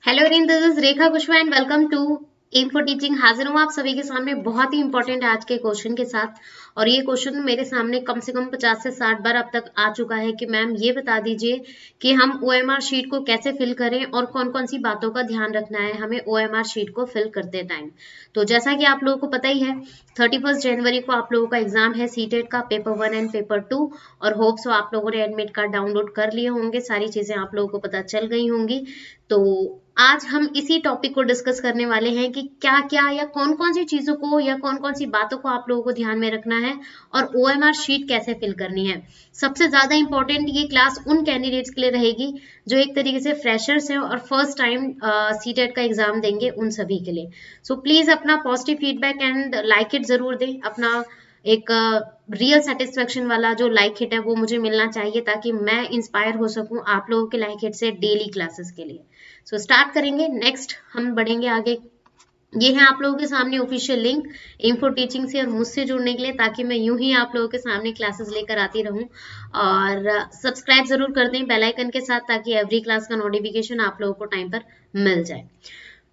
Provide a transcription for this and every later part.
Hello रिन, this is Rekha Kushwaha and welcome to M for teaching. हाजिर हूँ आप सभी के सामने बहुत ही इंपॉर्टेंट आज के क्वेश्चन के साथ। और ये क्वेश्चन मेरे सामने कम से कम 50 से 60 बार अब तक आ चुका है कि मैम ये बता दीजिए कि हम ओएमआर शीट को कैसे फिल करें और कौन कौन सी बातों का ध्यान रखना है हमें ओएमआर शीट को फिल करते टाइम। तो जैसा कि आप लोगों को पता ही है, 31 जनवरी को आप लोगों का एग्जाम है सीटेट का, पेपर 1 एंड पेपर 2। और होप सो आप लोगों ने एडमिट कार्ड डाउनलोड कर लिए होंगे, सारी चीजें आप लोगों को पता चल गई होंगी। तो आज हम इसी टॉपिक को डिस्कस करने वाले हैं कि क्या क्या या कौन कौन सी चीजों को या कौन कौन सी बातों को आप लोगों को ध्यान में रखना है और ओएमआर शीट कैसे फिल करनी है। सबसे ज्यादा इंपॉर्टेंट ये क्लास उन कैंडिडेट्स के लिए रहेगी जो एक तरीके से फ्रेशर्स हैं और फर्स्ट टाइम सीटेट का एग्जाम देंगे, उन सभी के लिए। सो प्लीज अपना positive feedback and like it जरूर दें। अपना एक रियल सेटिस्फेक्शन वाला जो लाइक हिट है वो मुझे मिलना चाहिए ताकि मैं इंस्पायर हो सकूं आप लोगों के लाइक हिट से डेली क्लासेस के लिए। सो स्टार्ट करेंगे। नेक्स्ट हम बढ़ेंगे आगे। ये है आप लोगों के सामने official link M for teaching से और मुझसे जुड़ने के लिए, ताकि मैं यूं ही आप लोगों के सामने क्लासेस लेकर आती रहूं। और सब्सक्राइब जरूर कर दें बेल आइकन के साथ, ताकि एवरी क्लास का नोटिफिकेशन आप लोगों को टाइम पर मिल जाए।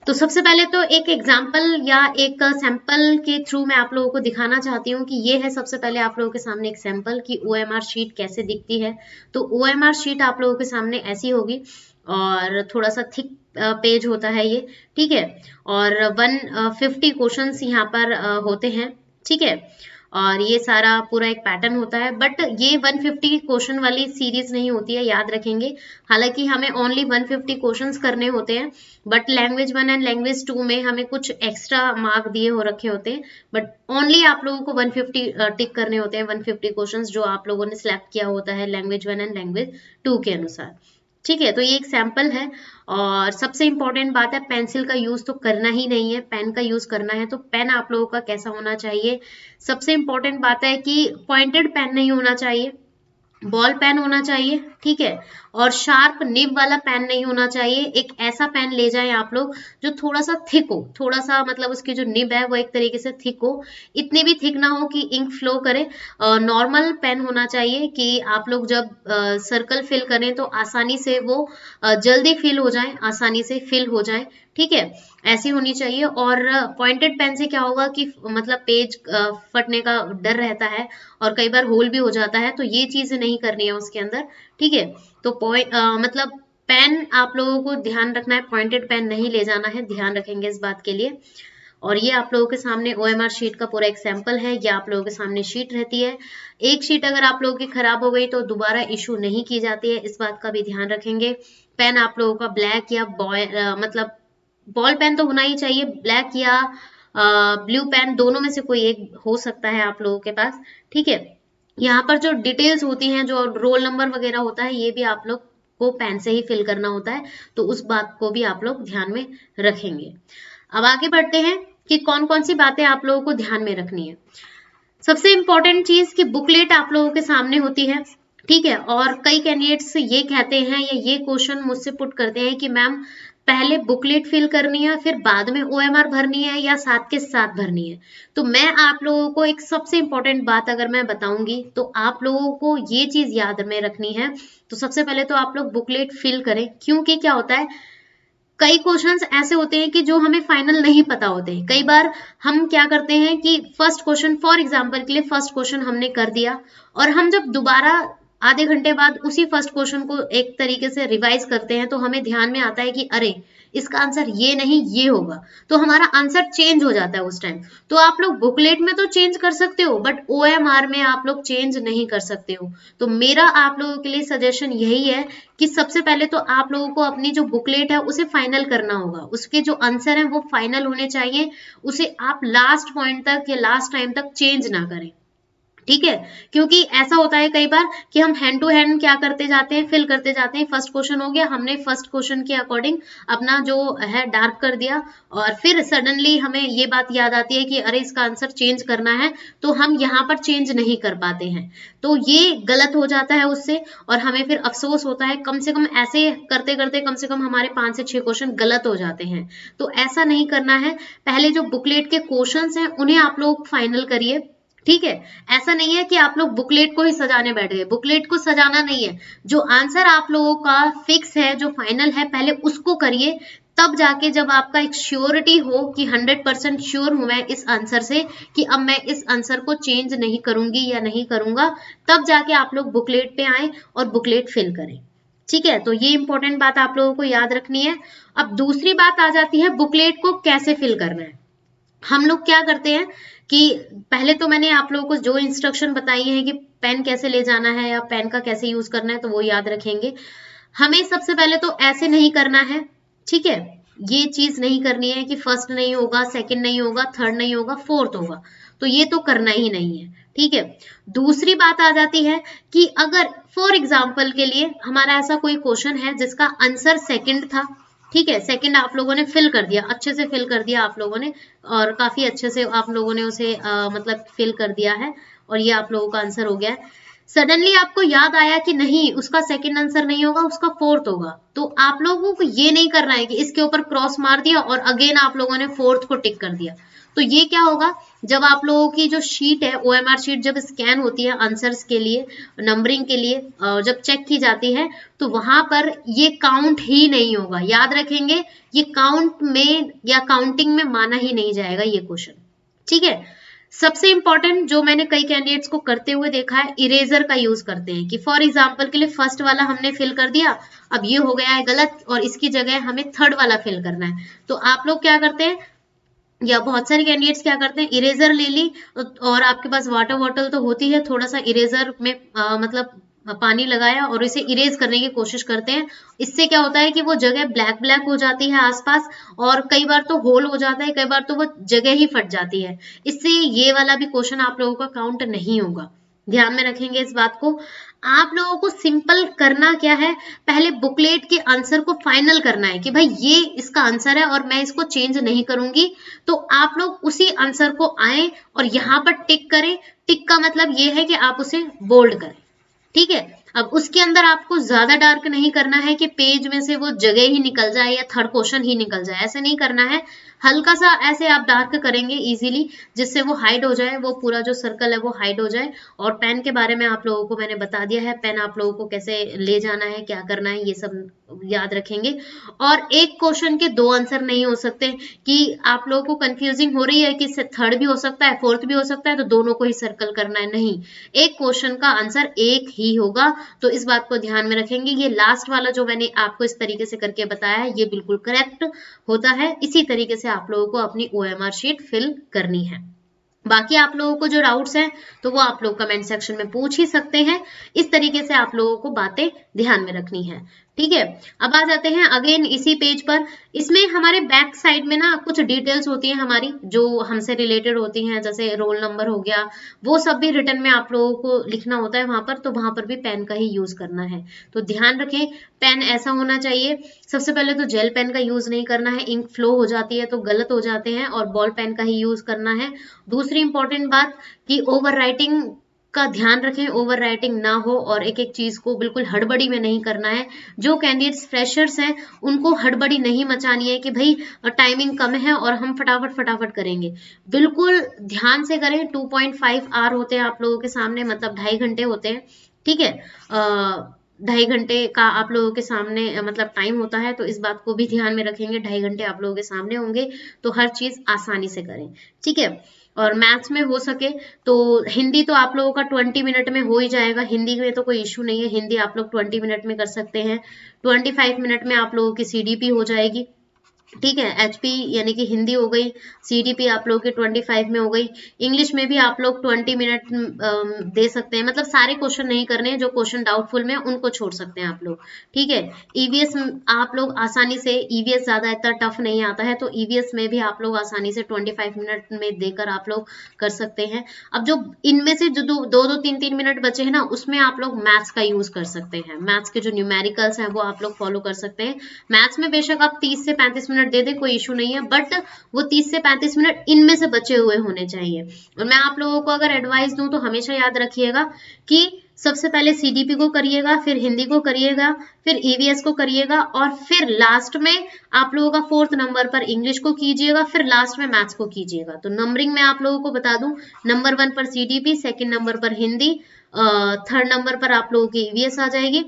तो सबसे पहले तो एक एग्जाम्पल या एक सैंपल के थ्रू मैं आप लोगों को दिखाना चाहती हूँ कि ये है सबसे पहले आप लोगों के सामने एक सैंपल कि ओएमआर शीट कैसे दिखती है। तो ओएमआर शीट आप लोगों के सामने ऐसी होगी और थोड़ा सा थिक पेज होता है ये, ठीक है। और 150 क्वेश्चंस यहाँ पर होते हैं, ठीक है। और ये सारा पूरा एक पैटर्न होता है, बट ये 150 क्वेश्चन वाली सीरीज नहीं होती है, याद रखेंगे। हालांकि हमें ओनली 150 क्वेश्चंस करने होते हैं, बट लैंग्वेज 1 एंड लैंग्वेज 2 में हमें कुछ एक्स्ट्रा मार्क दिए हो रखे होते हैं। बट ओनली आप लोगों को 150 टिक करने होते हैं, 150 क्वेश्चंस जो आप लोगों ने सिलेक्ट किया होता है लैंग्वेज 1 एंड लैंग्वेज 2 के अनुसार, ठीक है। तो ये एक सैंपल है। और सबसे इंपॉर्टेंट बात है, पेंसिल का यूज तो करना ही नहीं है, पेन का यूज करना है। तो पेन आप लोगों का कैसा होना चाहिए, सबसे इंपॉर्टेंट बात है कि पॉइंटेड पेन नहीं होना चाहिए, बॉल पेन होना चाहिए, ठीक है। और शार्प निब वाला पेन नहीं होना चाहिए। एक ऐसा पेन ले जाएं आप लोग जो थोड़ा सा थिक हो, थोड़ा सा मतलब उसकी जो निब है वो एक तरीके से थिक हो, इतनी भी थिक ना हो कि इंक फ्लो करे। नॉर्मल पेन होना चाहिए कि आप लोग जब सर्कल फिल करें तो आसानी से वो जल्दी फिल हो जाए, आसानी से फिल हो जाए, ठीक है। ऐसी होनी चाहिए। और पॉइंटेड पेन से क्या होगा कि मतलब पेज फटने का डर रहता है और कई बार होल भी हो जाता है, तो ये चीज नहीं करनी है उसके अंदर, ठीक है। तो मतलब पेन आप लोगों को ध्यान रखना है, पॉइंटेड पेन नहीं ले जाना है, ध्यान रखेंगे इस बात के लिए। और ये आप लोगों के सामने ओएमआर शीट का पूरा एक सैंपल है। ये आप लोगों के सामने शीट रहती है। एक शीट अगर आप लोगों की खराब हो गई तो दोबारा इशू नहीं की जाती है, इस बात का भी ध्यान रखेंगे। पेन आप लोगों का ब्लैक या मतलब बॉल पेन तो होना ही चाहिए, ब्लैक या ब्लू पेन, दोनों में से कोई एक हो सकता है आप लोगों के पास, ठीक है। यहाँ पर जो डिटेल्स होती हैं, जो रोल नंबर वगैरह होता है, ये भी आप लोग को पेन से ही फिल करना होता है, तो उस बात को भी आप लोग ध्यान में रखेंगे। अब आगे बढ़ते हैं कि कौन कौन सी बातें आप लोगों को ध्यान में रखनी है। सबसे इंपॉर्टेंट चीज कि बुकलेट आप लोगों के सामने होती है, ठीक है। और कई कैंडिडेट्स ये कहते हैं या ये क्वेश्चन मुझसे पुट करते हैं कि मैम पहले बुकलेट फिल करनी है फिर बाद में ओएमआर भरनी है या साथ के साथ भरनी है। तो मैं आप लोगों को एक सबसे इंपॉर्टेंट बात अगर मैं बताऊंगी तो आप लोगों को ये चीज याद में रखनी है। तो सबसे पहले तो आप लोग बुकलेट फिल करें, क्योंकि क्या होता है, कई क्वेश्चंस ऐसे होते हैं कि जो हमें फाइनल नहीं पता होते। कई बार हम क्या करते हैं कि फर्स्ट क्वेश्चन, फॉर एग्जांपल के लिए फर्स्ट क्वेश्चन हमने कर दिया और हम जब दोबारा आधे घंटे बाद उसी फर्स्ट क्वेश्चन को एक तरीके से रिवाइज करते हैं तो हमें ध्यान में आता है कि अरे इसका आंसर ये नहीं ये होगा, तो हमारा आंसर चेंज हो जाता है उस टाइम। तो आप लोग बुकलेट में तो चेंज कर सकते हो बट ओएमआर में आप लोग चेंज नहीं कर सकते हो। तो मेरा आप लोगों के लिए सजेशन यही है कि सबसे पहले तो आप लोगों को अपनी जो बुकलेट है उसे फाइनल करना होगा, उसके जो आंसर है वो फाइनल होने चाहिए, उसे आप लास्ट पॉइंट तक या लास्ट टाइम तक चेंज ना करें, ठीक है। क्योंकि ऐसा होता है कई बार कि हम हैंड टू हैंड क्या करते जाते हैं, फिल करते जाते हैं। फर्स्ट क्वेश्चन हो गया, हमने फर्स्ट क्वेश्चन के अकॉर्डिंग अपना जो है डार्क कर दिया और फिर सडनली हमें ये बात याद आती है कि अरे इसका आंसर चेंज करना है, तो हम यहाँ पर चेंज नहीं कर पाते हैं। तो ये गलत हो जाता है उससे और हमें फिर अफसोस होता है। कम से कम ऐसे करते करते कम से कम हमारे 5 से 6 क्वेश्चन गलत हो जाते हैं। तो ऐसा नहीं करना है। पहले जो बुकलेट के क्वेश्चंस हैं उन्हें आप लोग फाइनल करिए, ठीक है। ऐसा नहीं है कि आप लोग बुकलेट को ही सजाने बैठ गए, बुकलेट को सजाना नहीं है। जो आंसर आप लोगों का फिक्स है, जो फाइनल है, पहले उसको करिए, तब जाके जब आपका एक श्योरिटी हो कि 100% श्योर हूं मैं इस आंसर से कि अब मैं इस आंसर को चेंज नहीं करूंगी या नहीं करूंगा, तब जाके आप लोग बुकलेट पे आए और बुकलेट फिल करें। ठीक है, तो ये इंपॉर्टेंट बात आप लोगों को याद रखनी है। अब दूसरी बात आ जाती है बुकलेट को कैसे फिल करना है। हम लोग क्या करते हैं कि पहले तो मैंने आप लोगों को जो इंस्ट्रक्शन बताई है कि पेन कैसे ले जाना है या पेन का कैसे यूज करना है, तो वो याद रखेंगे। हमें सबसे पहले तो ऐसे नहीं करना है, ठीक है, ये चीज नहीं करनी है कि फर्स्ट नहीं होगा, सेकंड नहीं होगा, थर्ड नहीं होगा, फोर्थ होगा, तो ये तो करना ही नहीं है। ठीक है, दूसरी बात आ जाती है कि अगर फॉर एग्जाम्पल के लिए हमारा ऐसा कोई क्वेश्चन है जिसका आंसर सेकंड था, ठीक है, सेकंड आप लोगों ने फिल कर दिया, अच्छे से फिल कर दिया आप लोगों ने, और काफी अच्छे से आप लोगों ने उसे मतलब फिल कर दिया है, और ये आप लोगों का आंसर हो गया है। सडनली आपको याद आया कि नहीं, उसका सेकंड आंसर नहीं होगा, उसका फोर्थ होगा, तो आप लोगों को ये नहीं करना है कि इसके ऊपर क्रॉस मार दिया और अगेन आप लोगों ने फोर्थ को टिक कर दिया। तो ये क्या होगा, जब आप लोगों की जो शीट है ओएमआर शीट जब स्कैन होती है आंसर्स के लिए, नंबरिंग के लिए, जब चेक की जाती है, तो वहां पर ये काउंट ही नहीं होगा। याद रखेंगे, ये काउंट में या काउंटिंग में माना ही नहीं जाएगा ये क्वेश्चन। ठीक है, सबसे इंपॉर्टेंट जो मैंने कई कैंडिडेट्स को करते हुए देखा है, इरेजर का यूज करते हैं कि फॉर एग्जांपल के लिए फर्स्ट वाला हमने फिल कर दिया, अब ये हो गया है गलत और इसकी जगह हमें थर्ड वाला फिल करना है, तो आप लोग क्या करते हैं, या बहुत सारे कैंडिडेट्स क्या करते हैं, इरेजर ले ली और आपके पास वाटर बॉटल तो होती है, थोड़ा सा इरेजर में मतलब पानी लगाया और इसे इरेज करने की कोशिश करते हैं। इससे क्या होता है कि वो जगह ब्लैक ब्लैक हो जाती है आसपास, और कई बार तो होल हो जाता है, कई बार तो वो जगह ही फट जाती है। इससे ये वाला भी क्वेश्चन आप लोगों का काउंट नहीं होगा, ध्यान में रखेंगे इस बात को। आप लोगों को सिंपल करना क्या है, पहले बुकलेट के आंसर को फाइनल करना है कि भाई ये इसका आंसर है और मैं इसको चेंज नहीं करूंगी, तो आप लोग उसी आंसर को आए और यहाँ पर टिक करें। टिक का मतलब ये है कि आप उसे बोल्ड करें। ठीक है, अब उसके अंदर आपको ज्यादा डार्क नहीं करना है कि पेज में से वो जगह ही निकल जाए या थर्ड क्वेश्चन ही निकल जाए, ऐसे नहीं करना है। हल्का सा ऐसे आप डार्क करेंगे इजीली, जिससे वो हाइड हो जाए, वो पूरा जो सर्कल है वो हाइड हो जाए। और पेन के बारे में आप लोगों को मैंने बता दिया है, पेन आप लोगों को कैसे ले जाना है, क्या करना है, ये सब याद रखेंगे। और एक क्वेश्चन के दो आंसर नहीं हो सकते, कि आप लोगों को कंफ्यूजिंग हो रही है कि थर्ड भी हो सकता है फोर्थ भी हो सकता है, तो दोनों को ही सर्कल करना है, नहीं, एक क्वेश्चन का आंसर एक ही होगा। तो इस बात को ध्यान में रखेंगे। ये लास्ट वाला जो मैंने आपको इस तरीके से करके बताया है, ये बिल्कुल करेक्ट होता है। इसी तरीके से आप लोगों को अपनी ओएमआर शीट फिल करनी है। बाकी आप लोगों को जो डाउट्स हैं तो वो आप लोग कमेंट सेक्शन में पूछ ही सकते हैं। इस तरीके से आप लोगों को बातें ध्यान में रखनी है। ठीक है, अब आ जाते हैं अगेन इसी पेज पर। इसमें हमारे बैक साइड में ना कुछ डिटेल्स होती हैं हमारी, जो हमसे रिलेटेड होती हैं, जैसे रोल नंबर हो गया, वो सब भी रिटर्न में आप लोगों को लिखना होता है वहां पर, तो वहां पर भी पेन का ही यूज करना है। तो ध्यान रखें, पेन ऐसा होना चाहिए, सबसे पहले तो जेल पेन का यूज नहीं करना है, इंक फ्लो हो जाती है तो गलत हो जाते हैं, और बॉल पेन का ही यूज करना है। दूसरी इंपॉर्टेंट बात कि ओवर राइटिंग का ध्यान रखें, ओवर राइटिंग ना हो, और एक एक चीज को बिल्कुल हड़बड़ी में नहीं करना है। जो कैंडिडेट्स फ्रेशर्स हैं उनको हड़बड़ी नहीं मचानी है कि भाई टाइमिंग कम है और हम फटाफट फटाफट करेंगे, बिल्कुल ध्यान से करें। 2.5 आवर होते हैं आप लोगों के सामने, मतलब 2.5 घंटे होते हैं। ठीक है, 2.5 घंटे का आप लोगों के सामने मतलब टाइम होता है, तो इस बात को भी ध्यान में रखेंगे। 2.5 घंटे आप लोगों के सामने होंगे, तो हर चीज आसानी से करें। ठीक है, और मैथ्स में हो सके तो हिंदी तो आप लोगों का 20 मिनट में हो ही जाएगा, हिंदी में तो कोई इशू नहीं है, हिंदी आप लोग 20 मिनट में कर सकते हैं। 25 मिनट में आप लोगों की सीडीपी हो जाएगी। ठीक है, एचपी यानी कि हिंदी हो गई, सीडीपी आप लोग के 25 में हो गई। इंग्लिश में भी आप लोग 20 मिनट दे सकते हैं, मतलब सारे क्वेश्चन नहीं करने हैं, जो क्वेश्चन डाउटफुल में उनको छोड़ सकते हैं आप लोग। ठीक है, ईवीएस आप लोग आसानी से, ईवीएस ज्यादा इतना टफ नहीं आता है, तो ईवीएस में भी आप लोग आसानी से 25 मिनट में देकर आप लोग कर सकते हैं। अब जो इनमें से जो दो दो 3-3 मिनट बचे हैं ना, उसमें आप लोग मैथ्स का यूज कर सकते हैं, मैथ्स के जो न्यूमेरिकल्स हैं वो आप लोग फॉलो कर सकते हैं। मैथ्स में बेशक आप 30 से 35 मिनट दे दे, कोई इशू नहीं है, बट वो 30 से 35 मिनट इनमें से बचे हुए होने चाहिए। और मैं आप लोगों को अगर एडवाइस दूं तो हमेशा याद रखिएगा कि सबसे पहले सीडीपी को करिएगा, फिर हिंदी को करिएगा, फिर ईवीएस को करिएगा, और फिर लास्ट में आप लोगों का 4th नंबर पर इंग्लिश को कीजिएगा, फिर लास्ट में मैथ्स को कीजिएगा। तो नंबरिंग में आप लोगों को बता दूं, नंबर 1 पर सीडीपी, सेकंड नंबर पर हिंदी, थर्ड नंबर पर आप लोगों की ईवीएस आ जाएगी,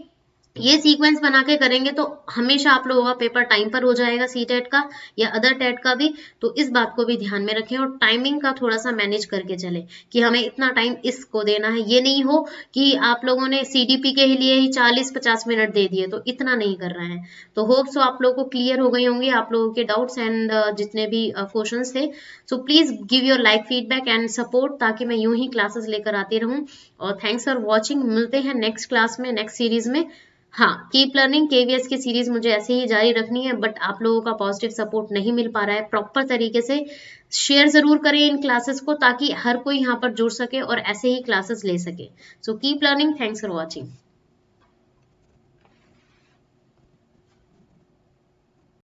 ये सीक्वेंस बना के करेंगे तो हमेशा आप लोगों का पेपर टाइम पर हो जाएगा, सी टेट का या अदर टेट का भी। तो इस बात को भी ध्यान में रखें और टाइमिंग का थोड़ा सा मैनेज करके चले कि हमें इतना टाइम इसको देना है। ये नहीं हो कि आप लोगों ने सीडीपी के लिए ही 40-50 मिनट दे दिए, तो इतना नहीं कर रहे हैं। तो होप सो आप लोगों को क्लियर हो गई होंगे आप लोगों के डाउट्स एंड जितने भी क्वेश्चंस थे। So please give your like feedback and support, ताकि मैं यूं ही क्लासेस लेकर आती रहूं। और थैंक्स फॉर वॉचिंग, मिलते हैं नेक्स्ट क्लास में, नेक्स्ट सीरीज में। हाँ, कीप लर्निंग केवीएस की सीरीज मुझे ऐसे ही जारी रखनी है, बट आप लोगों का पॉजिटिव सपोर्ट नहीं मिल पा रहा है प्रॉपर तरीके से। शेयर जरूर करें इन क्लासेस को, ताकि हर कोई यहाँ पर जुड़ सके और ऐसे ही क्लासेस ले सके। So keep learning, thanks for watching.